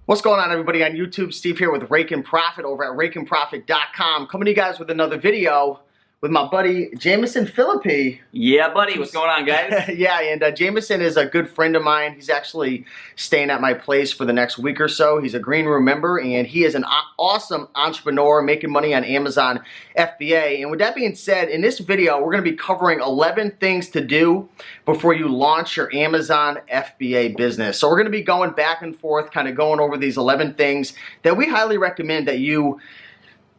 What's going on, everybody on YouTube? Steve here with Raiken Profit over at RaikenProfit.com, coming to you guys with another video with my buddy Jamison Philippi. Yeah, buddy. What's going on, guys? Yeah, and Jamison is a good friend of mine. He's actually staying at my place for the next week or so. He's a green room member, and he is an awesome entrepreneur making money on Amazon FBA. And with that being said, in this video, we're going to be covering 11 things to do before you launch your Amazon FBA business. So we're going to be going back and forth, kind of going over these 11 things that we highly recommend that you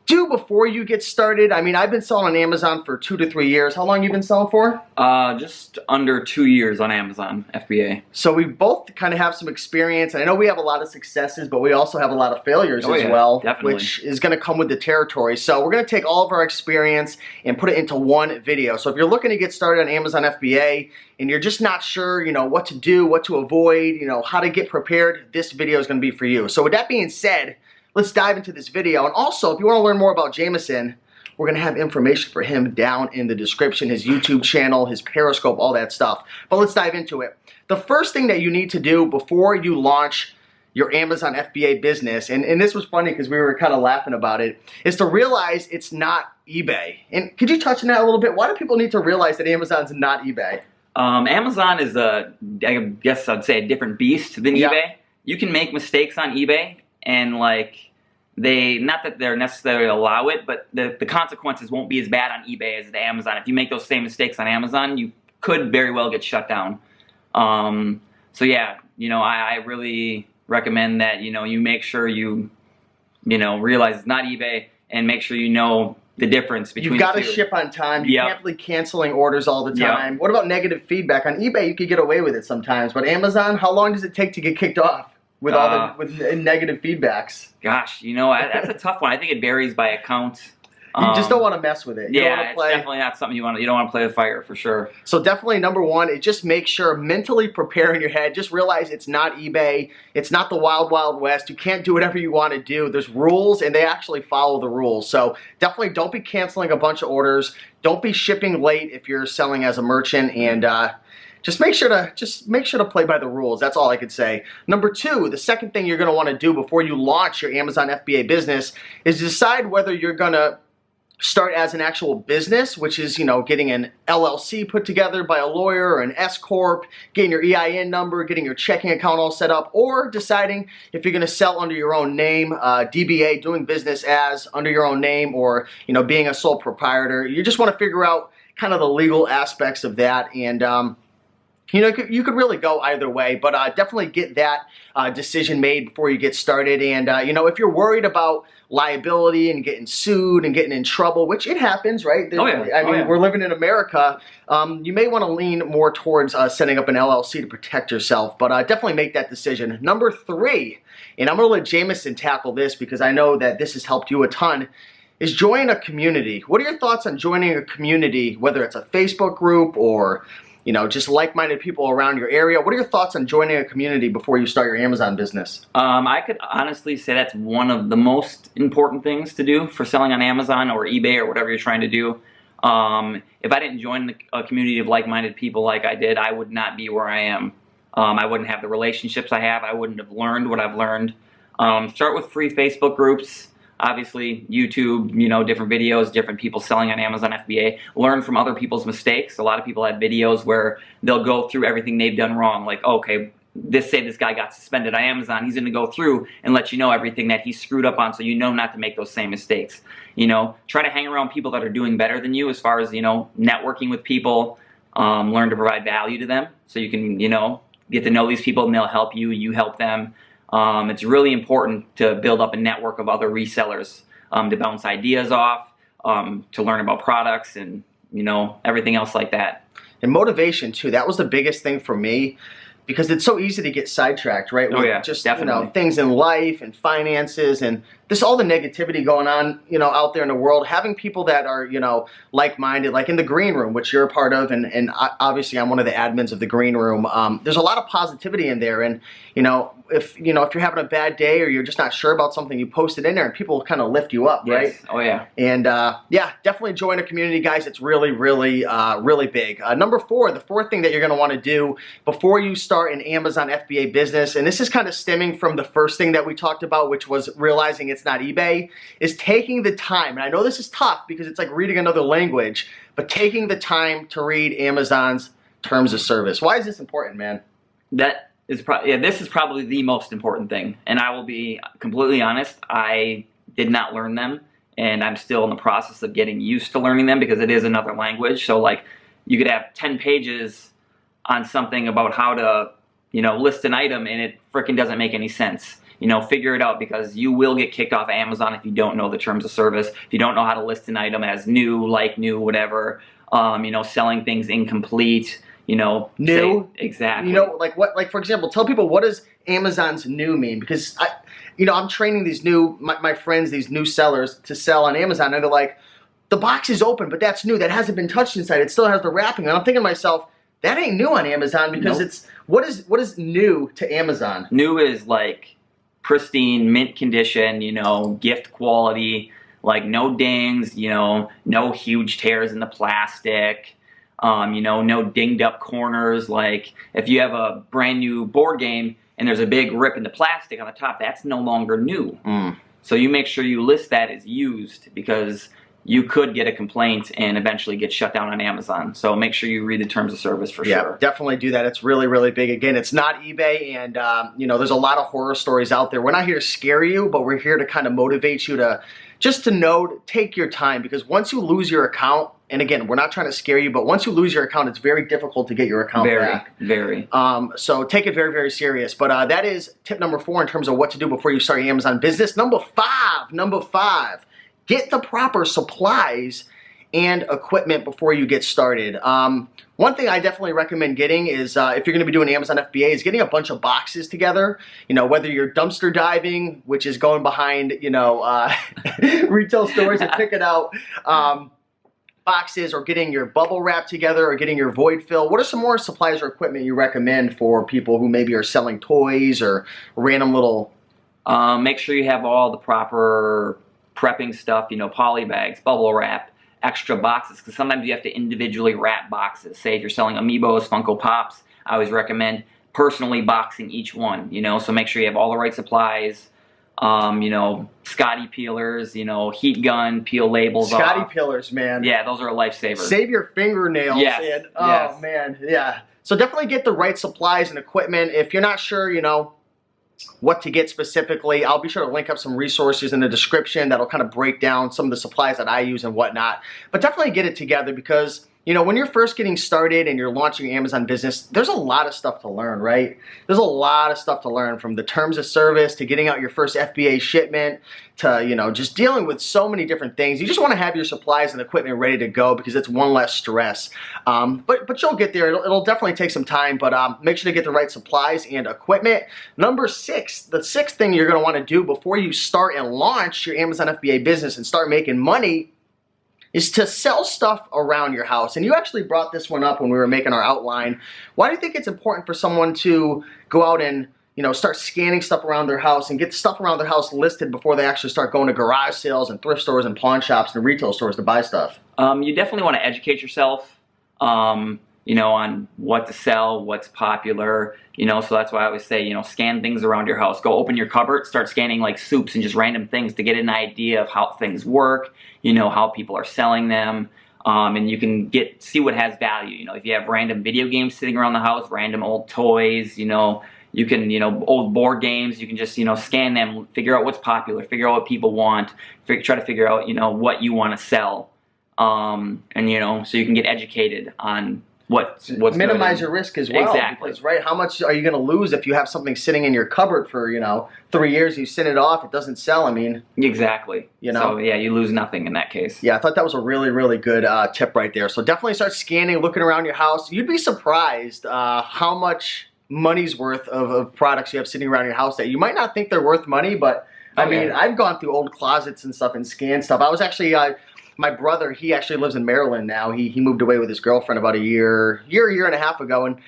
do before you get started. I mean, I've been selling on Amazon for 2 to 3 years. How long you been selling for? Just under 2 years on Amazon FBA. So we both kind of have some experience. I know we have a lot of successes, but we also have a lot of failures as well, definitely. Which is going to come with the territory. So we're going to take all of our experience and put it into one video. So if you're looking to get started on Amazon FBA and you're just not sure, you know, what to do, what to avoid, you know, how to get prepared, this video is going to be for you. So with that being said, let's dive into this video. And also, if you want to learn more about Jamison, we're going to have information for him down in the description, his YouTube channel, his Periscope, all that stuff. But let's dive into it. The first thing that you need to do before you launch your Amazon FBA business, and this was funny because we were kind of laughing about it, is to realize it's not eBay. And could you touch on that a little bit? Why do people need to realize that Amazon's not eBay? Amazon is I guess I'd say a different beast than eBay. You can make mistakes on eBay, and like not that they're necessarily allow it, but the consequences won't be as bad on eBay as the Amazon. If you make those same mistakes on Amazon, you could very well get shut down. So yeah, you know, I really recommend that, you know, you make sure you realize it's not eBay, and make sure you know the difference between You've got the to two. ship on time. You can't be canceling orders all the time. What about negative feedback? On eBay, you could get away with it sometimes, but Amazon, how long does it take to get kicked off with all the negative feedbacks? Gosh, you know, that's a tough one. I think it varies by account. You just don't want to mess with it. You don't want to play. It's definitely not something you don't want to play with fire, for sure. So definitely number one is just make sure, mentally prepare in your head. Just realize it's not eBay. It's not the wild, wild west. You can't do whatever you want to do. There's rules, and they actually follow the rules. So definitely don't be canceling a bunch of orders. Don't be shipping late if you're selling as a merchant, and just make sure to play by the rules. That's all I could say. Number two, the second thing you're going to want to do before you launch your Amazon FBA business is decide whether you're going to start as an actual business, which is, you know, getting an LLC put together by a lawyer or an S Corp, getting your EIN number, getting your checking account all set up, or deciding if you're going to sell under your own name, DBA, doing business as under your own name, or, you know, being a sole proprietor. You just want to figure out kind of the legal aspects of that, and you know, you could really go either way, but definitely get that decision made before you get started. And, you know, if you're worried about liability and getting sued and getting in trouble, which it happens, right? I mean, we're living in America. You may want to lean more towards setting up an LLC to protect yourself, but definitely make that decision. Number three, and I'm going to let Jamison tackle this because I know that this has helped you a ton, is join a community. What are your thoughts on joining a community, whether it's a Facebook group or, you know, just like-minded people around your area? What are your thoughts on joining a community before you start your Amazon business? I could honestly say that's one of the most important things to do for selling on Amazon or eBay or whatever you're trying to do. If I didn't join a community of like-minded people like I did, I would not be where I am. I wouldn't have the relationships I have. I wouldn't have learned what I've learned. Start with free Facebook groups. Obviously, YouTube, you know, different videos, different people selling on Amazon FBA. Learn from other people's mistakes. A lot of people have videos where they'll go through everything they've done wrong. Like, okay, say this guy got suspended on Amazon. He's going to go through and let you know everything that he screwed up on, so you know not to make those same mistakes. You know, try to hang around people that are doing better than you as far as, you know, networking with people. Learn to provide value to them so you can, you know, get to know these people and they'll help you, you help them. It's really important to build up a network of other resellers to bounce ideas off, to learn about products and, you know, everything else like that. And motivation too. That was the biggest thing for me, because it's so easy to get sidetracked, right? With just definitely, you know, things in life and finances and this all the negativity going on, you know, out there in the world. Having people that are, you know, like-minded, like in the green room, which you're a part of, and obviously I'm one of the admins of the green room. There's a lot of positivity in there, and you know, if you're having a bad day or you're just not sure about something, you post it in there and people kind of lift you up, right? Yes. Oh yeah. And yeah, definitely join a community, guys. It's really, really, really big. Number four, the fourth thing that you're going to want to do before you start start an Amazon FBA business, and this is kind of stemming from the first thing that we talked about, which was realizing it's not eBay, is taking the time. And I know this is tough because it's like reading another language, but taking the time to read Amazon's terms of service. Why is this important, man? That is this is probably the most important thing. And I will be completely honest, I did not learn them, and I'm still in the process of getting used to learning them because it is another language. So like you could have 10 pages on something about how to, list an item, and it freaking doesn't make any sense. Figure it out, because you will get kicked off Amazon if you don't know the terms of service, if you don't know how to list an item as new, like new, whatever, selling things incomplete, new. Exactly. Like what, like for example, tell people, what does Amazon's new mean? Because I'm training these my friends, these new sellers to sell on Amazon, and they're like, the box is open, but that's new. That hasn't been touched inside. It still has the wrapping. And I'm thinking to myself, that ain't new on Amazon, because it's, what is new to Amazon? New is like pristine, mint condition, gift quality, like no dings, no huge tears in the plastic, no dinged up corners. Like if you have a brand new board game and there's a big rip in the plastic on the top, that's no longer new. So you make sure you list that as used, because you could get a complaint and eventually get shut down on Amazon. So make sure you read the terms of service for sure. Yeah, definitely do that. It's really, really big. Again, it's not eBay, and there's a lot of horror stories out there. We're not here to scare you, but we're here to kind of motivate you to just to know, take your time, because once you lose your account, and again, we're not trying to scare you, but once you lose your account, it's very difficult to get your account back. Very. So take it very, very serious. But that is tip number 4 in terms of what to do before you start your Amazon business. Number five, get the proper supplies and equipment before you get started. One thing I definitely recommend getting is, if you're going to be doing Amazon FBA, is getting a bunch of boxes together. Whether you're dumpster diving, which is going behind, retail stores and picking out boxes, or getting your bubble wrap together, or getting your void fill. What are some more supplies or equipment you recommend for people who maybe are selling toys or random little... Make sure you have all the proper prepping stuff, poly bags, bubble wrap, extra boxes, because sometimes you have to individually wrap boxes. Say if you're selling Amiibos, Funko Pops, I always recommend personally boxing each one, so make sure you have all the right supplies, Scotty peelers, heat gun, peel labels off. Scotty peelers, man. Yeah, those are a lifesaver. Save your fingernails. Yes. Man, yeah. So definitely get the right supplies and equipment. If you're not sure, what to get specifically, I'll be sure to link up some resources in the description that'll kind of break down some of the supplies that I use and whatnot. But definitely get it together, because when you're first getting started and you're launching your Amazon business, there's a lot of stuff to learn, right? There's a lot of stuff to learn, from the terms of service to getting out your first FBA shipment to, just dealing with so many different things. You just want to have your supplies and equipment ready to go, because it's one less stress. But you'll get there. It'll definitely take some time, but make sure to get the right supplies and equipment. Number 6, the 6th thing you're going to want to do before you start and launch your Amazon FBA business and start making money is to sell stuff around your house. And you actually brought this one up when we were making our outline. Why do you think it's important for someone to go out and start scanning stuff around their house and get stuff around their house listed before they actually start going to garage sales and thrift stores and pawn shops and retail stores to buy stuff? You definitely want to educate yourself, on what to sell, what's popular, so that's why I always say, scan things around your house. Go open your cupboard, start scanning like soups and just random things to get an idea of how things work, how people are selling them, and you can see what has value. If you have random video games sitting around the house, random old toys, you can, old board games, you can just, scan them, figure out what's popular, figure out what people want, try to figure out, what you want to sell, and, so you can get educated on what's minimize your risk as well. Exactly. Because, right, how much are you going to lose if you have something sitting in your cupboard for 3 years? You send it off, it doesn't sell. I mean, exactly. So yeah, you lose nothing in that case. Yeah, I thought that was a really, really good tip right there. So definitely start scanning, looking around your house. You'd be surprised how much money's worth of products you have sitting around your house that you might not think they're worth money, but I mean, I've gone through old closets and stuff and scanned stuff. I was actually my brother, he actually lives in Maryland now. He moved away with his girlfriend about a year and a half ago, and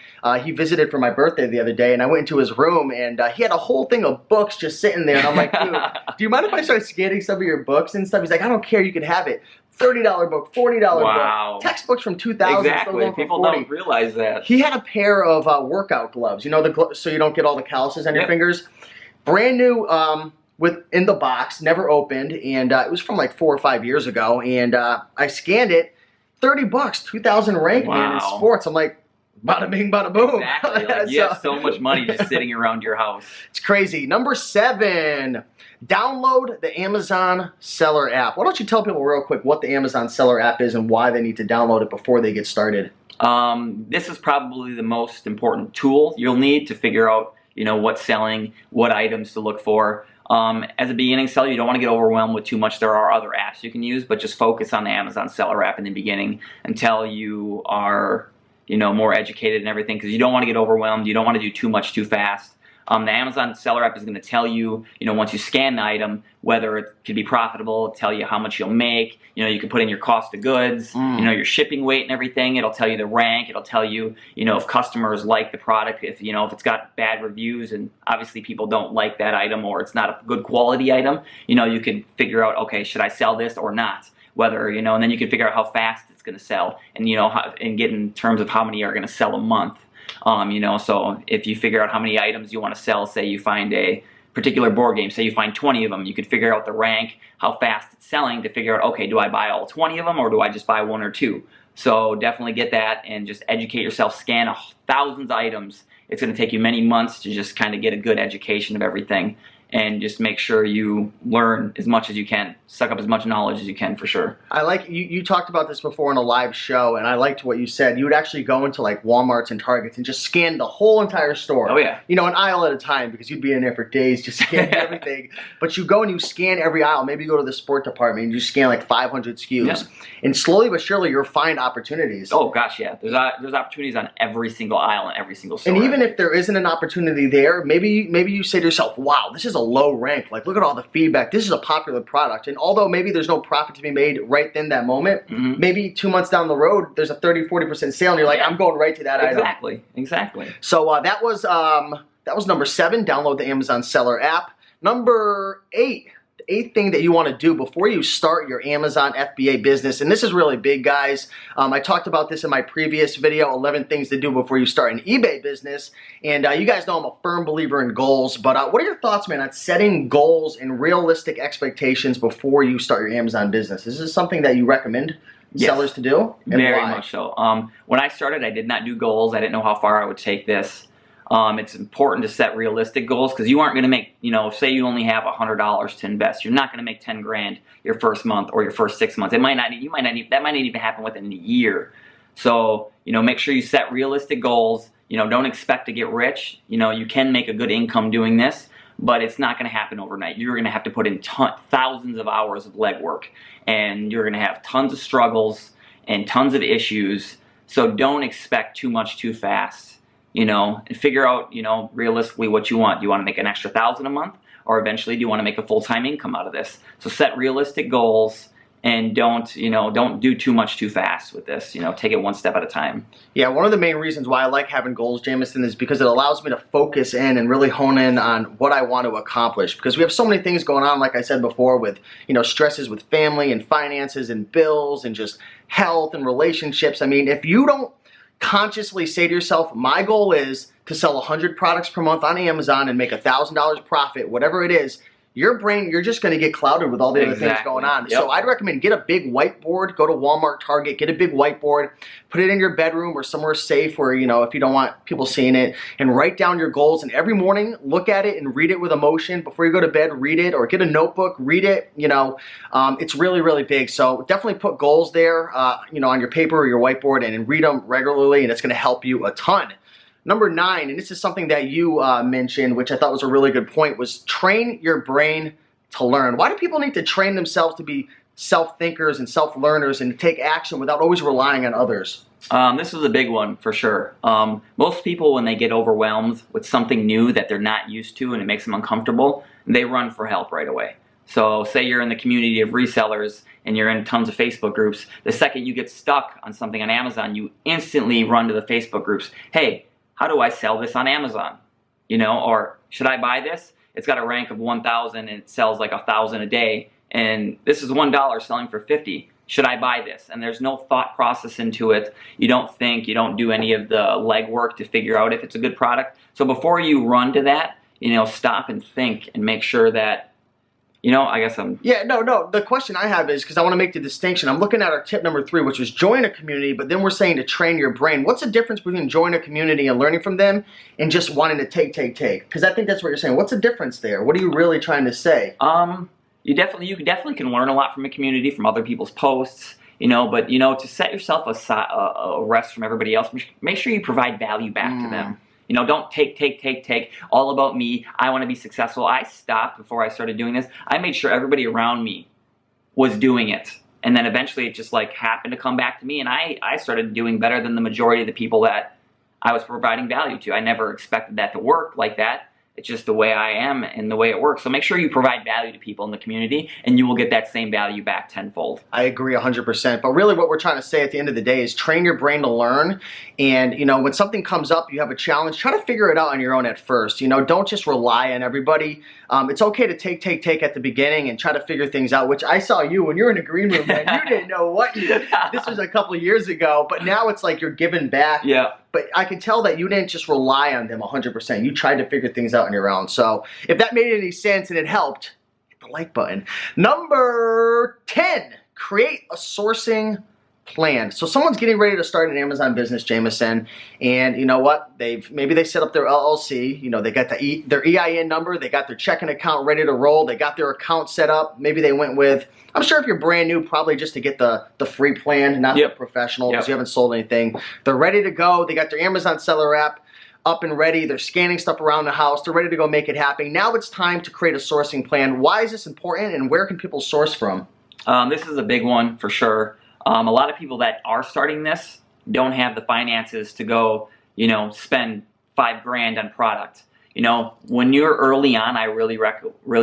he visited for my birthday the other day, and I went into his room, and he had a whole thing of books just sitting there, and I'm like, dude, do you mind if I start scanning some of your books and stuff? He's like, I don't care, you can have it. $30 book, $40 Wow. book. Textbooks from 2000 still Exactly. going for People 40. don't realize that. He had a pair of workout gloves, you know, so you don't get all the calluses on your fingers. Brand new, in the box, never opened, and it was from like 4 or 5 years ago. And I scanned it, $30, 2000 rank, man, in sports. I'm like, bada bing, bada boom. Exactly. Like, you have so much money just sitting around your house. It's crazy. Number 7, download the Amazon Seller app. Why don't you tell people real quick what the Amazon Seller app is and why they need to download it before they get started? This is probably the most important tool you'll need to figure out, you know, what's selling, what items to look for. As a beginning seller, you don't want to get overwhelmed with too much. There are other apps you can use, but just focus on the Amazon Seller app in the beginning until you are, you know, more educated and everything, because you don't want to get overwhelmed. You don't want to do too much too fast. The Amazon Seller app is going to tell you, you know, once you scan the item, whether it could be profitable, tell you how much you'll make. You know, you can put in your cost of goods, you know, your shipping weight and everything. It'll tell you the rank. It'll tell you, you know, if customers like the product, if, you know, if it's got bad reviews and obviously people don't like that item or it's not a good quality item, you know, you can figure out, okay, should I sell this or not? Whether, you know, and then you can figure out how fast it's going to sell and, you know, and get in terms of how many are going to sell a month. You know, so if you figure out how many items you want to sell, say you find a particular board game, say you find 20 of them, you could figure out the rank, how fast it's selling to figure out, okay, do I buy all 20 of them or do I just buy 1 or 2? So definitely get that and just educate yourself, scan thousands of items. It's going to take you many months to just kind of get a good education of everything. And just make sure you learn as much as you can. Suck up as much knowledge as you can, for sure. I like, you talked about this before in a live show, and I liked what you said. You would actually go into like Walmarts and Targets and just scan the whole entire store. Oh, yeah. You know, an aisle at a time, because you'd be in there for days just scanning everything. But you go and you scan every aisle. Maybe you go to the sport department and you scan like 500 SKUs. Yeah. And slowly but surely you'll find opportunities. Oh, gosh, yeah. There's opportunities on every single aisle in every single store. And even if there isn't an opportunity there, maybe you say to yourself, wow, this is a low rank. Like, look at all the feedback. This is a popular product. And although maybe there's no profit to be made right then that moment, maybe 2 months down the road, there's a 30-40% sale, and you're like, I'm going right to that item. Exactly. So that was number 7. Download the Amazon Seller app. Number 8. The 8th thing that you want to do before you start your Amazon FBA business, and this is really big, guys. I talked about this in my previous video, 11 things to do before you start an eBay business, and you guys know I'm a firm believer in goals, but what are your thoughts, man, on setting goals and realistic expectations before you start your Amazon business? Is this something that you recommend sellers to do? And very why? much so. When I started, I did not do goals. I didn't know how far I would take this. It's important to set realistic goals, because you aren't going to make, you know, say you only have $100 to invest. You're not going to make 10 grand your first month or your first 6 months. That might not even happen within a year. So, you know, make sure you set realistic goals. You know, don't expect to get rich. You know, you can make a good income doing this, but it's not going to happen overnight. You're going to have to put in thousands of hours of legwork, and you're going to have tons of struggles and tons of issues. So don't expect too much too fast. You know, and figure out, you know, realistically what you want. Do you want to make an extra $1,000 a month, or eventually do you want to make a full-time income out of this? So set realistic goals, and don't do too much too fast with this. You know, take it one step at a time. Yeah, one of the main reasons why I like having goals, Jamison, is because it allows me to focus in and really hone in on what I want to accomplish. Because we have so many things going on, like I said before, with, you know, stresses with family and finances and bills and just health and relationships. I mean, if you don't consciously say to yourself, my goal is to sell 100 products per month on Amazon and make $1,000 profit, whatever it is, your brain, you're just going to get clouded with all the other things going on. Yep. So I'd recommend get a big whiteboard, go to Walmart, Target, get a big whiteboard, put it in your bedroom or somewhere safe where, you know, if you don't want people seeing it, and write down your goals. And every morning, look at it and read it with emotion. Before you go to bed, read it, or get a notebook, read it. You know, it's really, really big. So definitely put goals there, you know, on your paper or your whiteboard, and read them regularly, and it's going to help you a ton. Number 9, and this is something that you mentioned, which I thought was a really good point, was train your brain to learn. Why do people need to train themselves to be self-thinkers and self-learners and to take action without always relying on others? This is a big one for sure. Most people, when they get overwhelmed with something new that they're not used to and it makes them uncomfortable, they run for help right away. So say you're in the community of resellers and you're in tons of Facebook groups. The second you get stuck on something on Amazon, you instantly run to the Facebook groups. Hey, how do I sell this on Amazon? You know, or should I buy this? It's got a rank of 1,000 and it sells like 1,000 a day, and this is $1 selling for 50. should I buy this? And there's no thought process into it. You don't think, you don't do any of the legwork to figure out if it's a good product. So before you run to that, stop and think and make sure that, I guess I'm... Yeah, no. The question I have is, because I want to make the distinction, I'm looking at our tip number 3, which was join a community, but then we're saying to train your brain. What's the difference between join a community and learning from them and just wanting to take? Because I think that's what you're saying. What's the difference there? What are you really trying to say? You definitely can learn a lot from a community, from other people's posts, but, to set yourself a rest from everybody else, make sure you provide value back to them. Don't take, all about me. I want to be successful. I stopped before I started doing this. I made sure everybody around me was doing it. And then eventually it just happened to come back to me, and I started doing better than the majority of the people that I was providing value to. I never expected that to work like that. It's just the way I am and the way it works. So make sure you provide value to people in the community, and you will get that same value back tenfold. I agree 100%. But really what we're trying to say at the end of the day is train your brain to learn. And, when something comes up, you have a challenge, try to figure it out on your own at first. Don't just rely on everybody. It's okay to take at the beginning and try to figure things out, which I saw you when you were in the green room, man. You didn't know what you did. This was a couple of years ago, but now it's like you're giving back. Yeah. But I can tell that you didn't just rely on them 100%. You tried to figure things out on your own. So if that made any sense and it helped, hit the like button. Number 10, create a sourcing plan. So someone's getting ready to start an Amazon business, Jamison, and you know what? Maybe they set up their LLC. They got their EIN number, they got their checking account ready to roll, they got their account set up. Maybe they went with, I'm sure if you're brand new, probably just to get the free plan, not the professional, because you haven't sold anything. They're ready to go. They got their Amazon seller app up and ready. They're scanning stuff around the house. They're ready to go make it happen. Now it's time to create a sourcing plan. Why is this important, and where can people source from? This is a big one for sure. A lot of people that are starting this don't have the finances to go, spend $5,000 on product. When you're early on, I really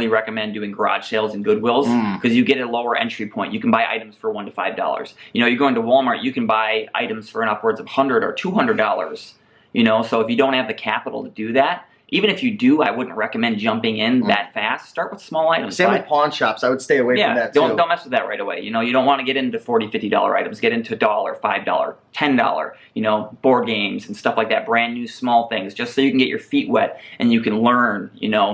recommend doing garage sales and Goodwills, because you get a lower entry point. You can buy items for $1 to $5. You're going to Walmart, you can buy items for an upwards of $100 or $200. So if you don't have the capital to do that, even if you do, I wouldn't recommend jumping in that fast. Start with small items. Same with pawn shops. I would stay away from that too. Don't mess with that right away. You don't want to get into $40, $50 items. Get into $1, $5, $10, board games and stuff like that. Brand new small things, just so you can get your feet wet and you can learn,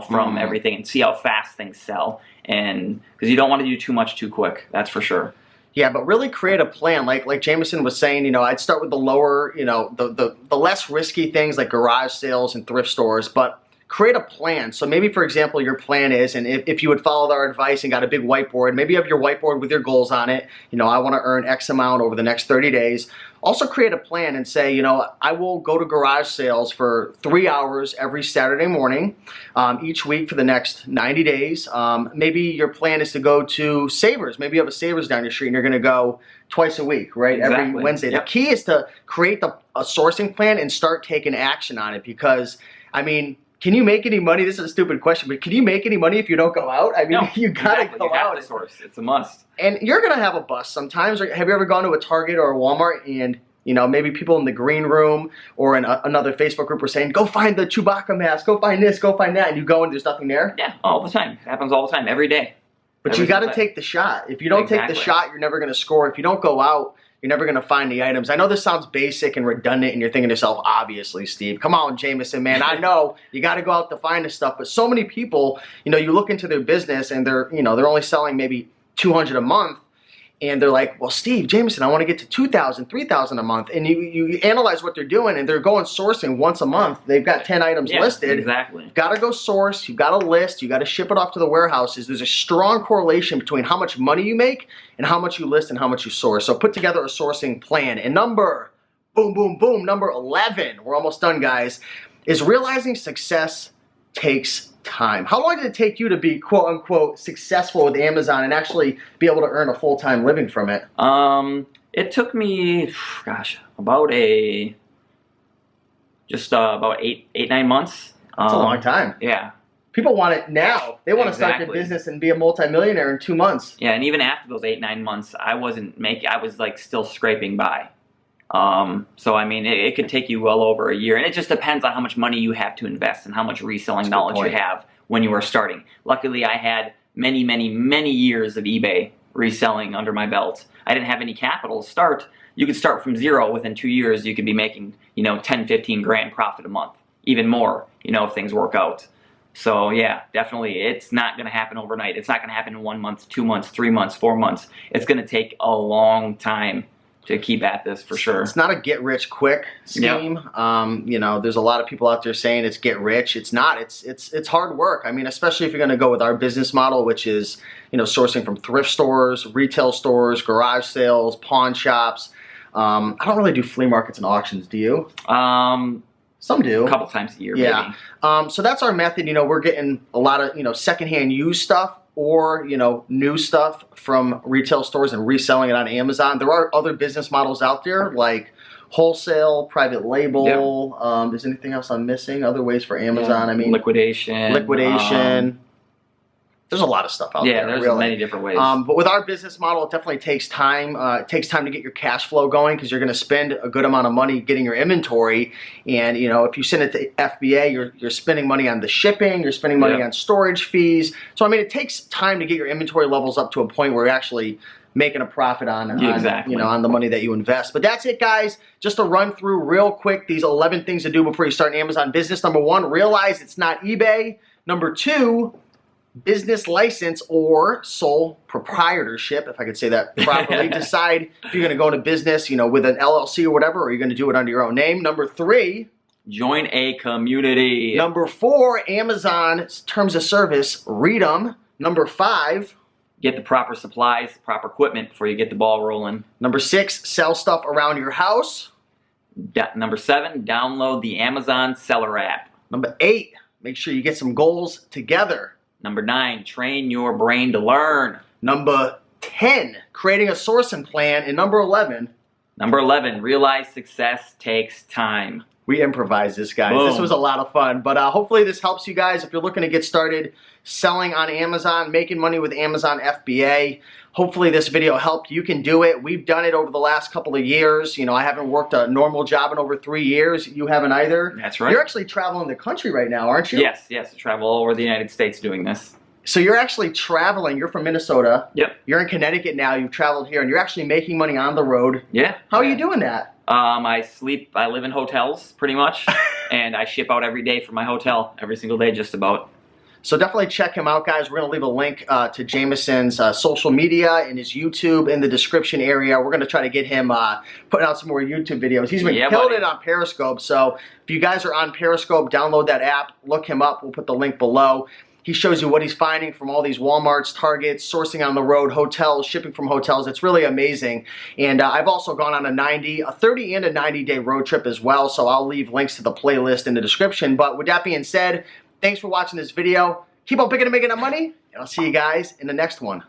from everything and see how fast things sell. And because you don't want to do too much too quick, that's for sure. Yeah, but really create a plan. Like Jamison was saying, I'd start with the lower, the less risky things like garage sales and thrift stores, but create a plan. So maybe, for example, your plan is, and if you would follow our advice and got a big whiteboard, maybe you have your whiteboard with your goals on it. I want to earn X amount over the next 30 days. Also create a plan and say, I will go to garage sales for 3 hours every Saturday morning, each week for the next 90 days. Maybe your plan is to go to Savers. Maybe you have a Savers down your street and you're going to go twice a week, right? Exactly. Every Wednesday. Yep. The key is to create a sourcing plan and start taking action on it, because, can you make any money? This is a stupid question, but can you make any money if you don't go out? No, you gotta go out. You have to source. It's a must. And you're gonna have a bust sometimes. Have you ever gone to a Target or a Walmart and maybe people in the green room or in another Facebook group were saying, go find the Chewbacca mask, go find this, go find that, and you go and there's nothing there? Yeah, all the time. It happens all the time, every day. But you gotta take the shot. If you don't take the shot, you're never gonna score. If you don't go out, you're never going to find the items. I know this sounds basic and redundant, and you're thinking to yourself, obviously, Steve. Come on, Jamison, man. I know you got to go out to find this stuff. But so many people, you look into their business, and they're only selling maybe $200 a month. And they're like, well, Steve, Jamison, I want to get to $2,000, $3,000 a month. And you analyze what they're doing, and they're going sourcing once a month. They've got 10 items listed. Exactly. You've got to go source. You've got to list. You've got to ship it off to the warehouses. There's a strong correlation between how much money you make and how much you list and how much you source. So put together a sourcing plan. And number 11, we're almost done, guys, is realizing success takes time. How long did it take you to be quote unquote successful with Amazon and actually be able to earn a full-time living from it? It took me, about about 9 months. That's a long time. Yeah. People want it now. They want to start their business and be a multimillionaire in 2 months. Yeah, and even after those 9 months, I was still scraping by. So it could take you well over a year, and it just depends on how much money you have to invest and how much reselling knowledge you have when you are starting. Luckily, I had many years of eBay reselling under my belt. I didn't have any capital to start. You could start from zero. Within 2 years, you could be making, 10, 15 grand profit a month, even more, if things work out. So yeah, definitely, it's not going to happen overnight. It's not going to happen in 1 month, 2 months, 3 months, 4 months. It's going to take a long time to keep at this for sure. It's not a get rich quick scheme. Yep. There's a lot of people out there saying it's get rich. It's not. It's hard work. I mean, especially if you're going to go with our business model, which is sourcing from thrift stores, retail stores, garage sales, pawn shops. I don't really do flea markets and auctions. Do you? Some do. A couple times a year, yeah. maybe. So that's our method. We're getting a lot of secondhand used stuff, or new stuff from retail stores and reselling it on Amazon. There are other business models out there like wholesale, private label. Yep. There's anything else I'm missing? Other ways for Amazon? I mean, liquidation. There's a lot of stuff out there. Yeah, there's really. Many different ways. But with our business model, it definitely takes time. It takes time to get your cash flow going because you're going to spend a good amount of money getting your inventory. And if you send it to FBA, you're spending money on the shipping. You're spending money on storage fees. So I mean, it takes time to get your inventory levels up to a point where you're actually making a profit on the money that you invest. But that's it, guys. Just to run through real quick these 11 things to do before you start an Amazon business. Number 1, realize it's not eBay. Number 2, business license or sole proprietorship, if I could say that properly. Decide if you're going to go into business, with an LLC or whatever, or you're going to do it under your own name. Number 3, join a community. Number 4, Amazon terms of service, read them. Number 5, get the proper supplies, proper equipment before you get the ball rolling. Number 6, sell stuff around your house. Number 7, download the Amazon seller app. Number 8, make sure you get some goals together. Number 9, train your brain to learn. Number 10, creating a sourcing plan. And number 11, realize success takes time. We improvised this, guys. Boom. This was a lot of fun. But hopefully this helps you guys if you're looking to get started selling on Amazon, making money with Amazon FBA. Hopefully this video helped. You can do it. We've done it over the last couple of years. I haven't worked a normal job in over 3 years. You haven't either. That's right. You're actually traveling the country right now, aren't you? Yes. I travel all over the United States doing this. So you're actually traveling. You're from Minnesota. Yep. You're in Connecticut now. You've traveled here, and you're actually making money on the road. Yeah. How are you doing that? I live in hotels pretty much, and I ship out every day from my hotel, every single day just about. So definitely check him out, guys. We're going to leave a link to Jamison's social media and his YouTube in the description area. We're going to try to get him putting out some more YouTube videos. He's been killing it on Periscope. So if you guys are on Periscope, download that app. Look him up. We'll put the link below. He shows you what he's finding from all these Walmarts, Targets, sourcing on the road, hotels, shipping from hotels. It's really amazing. And I've also gone on a 30 and a 90-day road trip as well. So I'll leave links to the playlist in the description. But with that being said, thanks for watching this video. Keep on picking and making that money. And I'll see you guys in the next one.